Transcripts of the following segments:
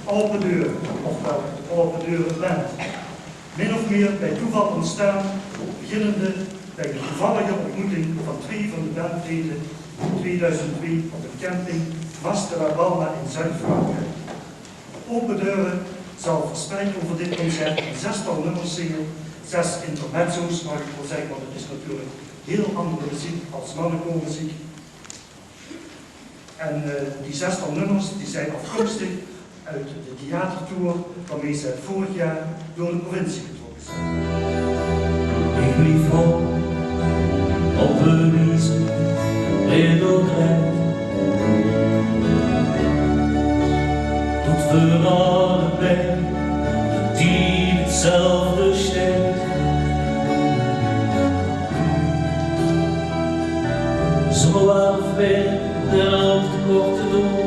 Open Deuren, ofwel Open Deuren Band. Min of meer bij toeval ontstaan, beginnende bij de toevallige ontmoeting van 2 van de bandleden in 2002 op een camping Mas de la Palma in Zuid-Frankrijk. Open Deuren zal verspreid over dit concert een 6-tal nummers zingen, 6 intermezzo's, mag ik wel zeggen, want het is natuurlijk heel andere muziek als mannenkoormuziek. En die 6-tal nummers die zijn afkomstig uit de theatertour waarmee zij vorig jaar door de provincie getrokken zijn. Ik lief op Venise, Redodrecht. Tot voor allebei die hetzelfde steekt. Zo af weer de helft korte door.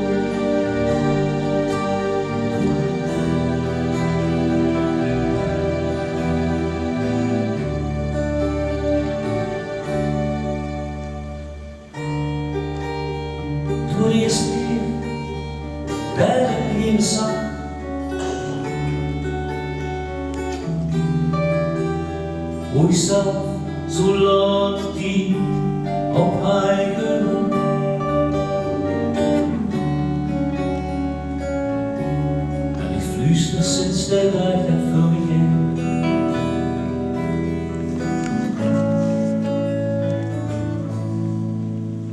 Door de eerste keer bij de nieuwe zang. Hoe ik zelf zo lang die op eigen hand. En ik fluister sinds de rijheid voor je heen.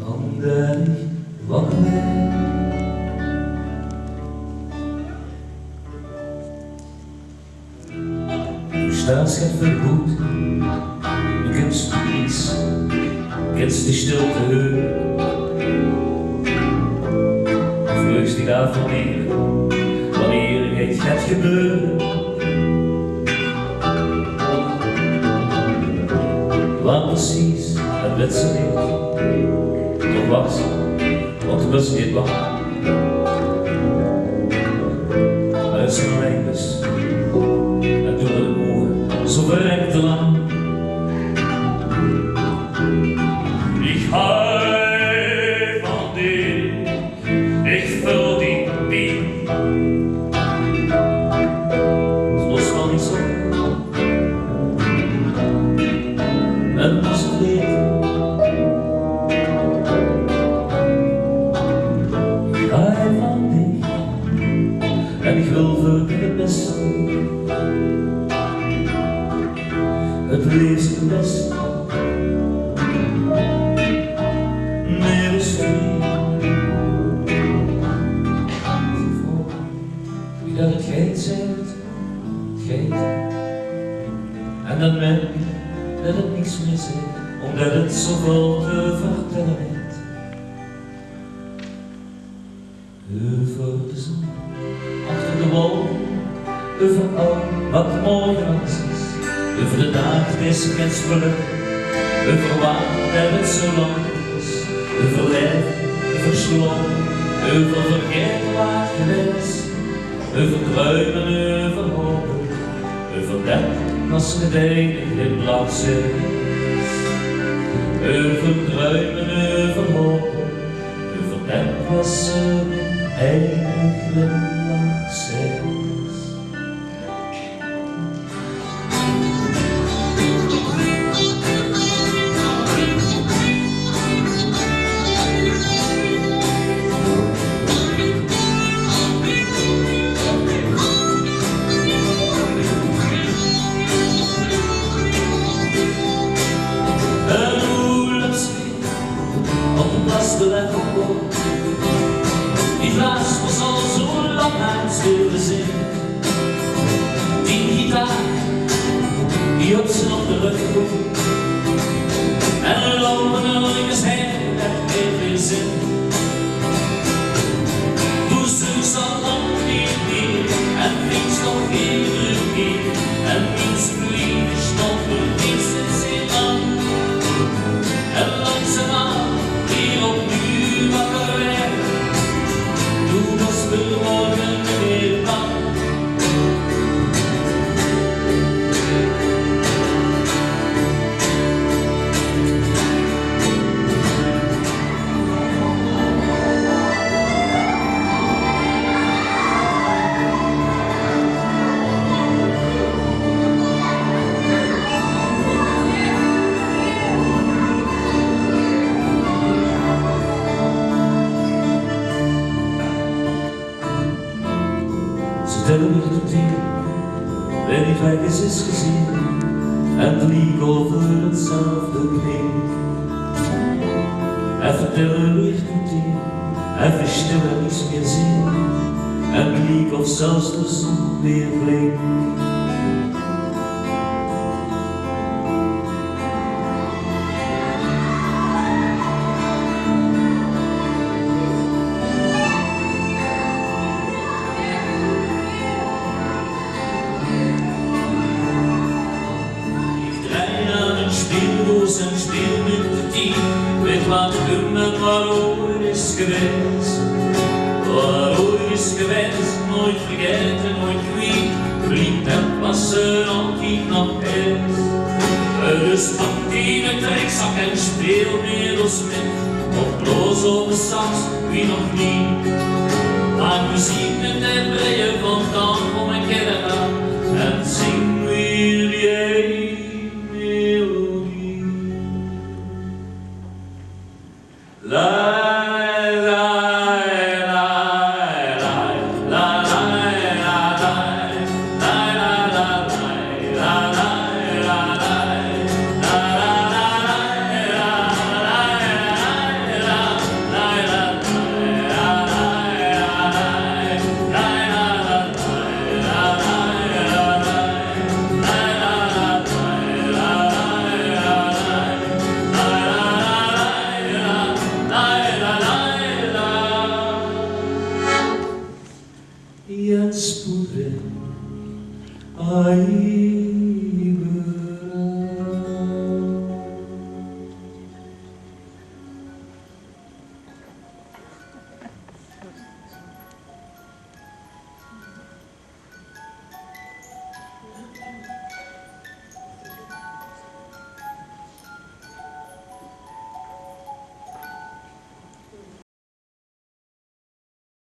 Omdat ik wakker ben. Staatsgeld vergoed, du kennst nichts, kennst die stilte Höhe. Vreugst dich af van meer, wanneer het gaat gebeuren. Lang precies, het werd zo niet, toch was, want het was niet lang. Maar het is een lengtes. Zo verrekt te lang. Ik hou van dich, ik verdien die. Het was wel niet zo. Het was het weer. Ik hou van dich en ik wil voor het beste. Het leest het best, middels wie dat het geit zegt, het geit. En dan merk je dat het niks meer zegt, omdat het zoveel te vertellen heeft. Over de zon, achter de wolken, over al wat morgen is. Over de dag des menselijk, over waar het zo lang is, over lijf, verslonden, over vergeten waar geweest, over druimen, over hopen, over dat was het enige plaats is. Over druimen, over hopen, over dat was het enige plaats is. Die blaas was al zo lang uit stilde zin. Die gitaar, die op zijn op de rug komt. En lopen ergens heen, dat heeft geen zin. Hoe zoek zal lang niet meer, en niets nog geen druk meer. En niets verliefd stoppen, niets in zin aan. En langzaamaan, hier opnieuw wakker werden. Toen was verloren weer bang. stille licht hier, wie niet weg is gezien, en het liek over hetzelfde kring. Even stille licht hier, even stille niets meer zien, en het liek of zelfs de zon weer blinkt. Een speel met de team, weet wat hummen waar ooit is geweest. Waar ooit is geweest, nooit vergeten, nooit kwijt. Vriend en passen altijd nog eens. Dus pak die een trekzak en speel met ons mee. Op bloos op de sax, wie nog niet. Maak muziek met de breien van dan om een keer aan. En zing weer die melodie. La Jens Poedre, ai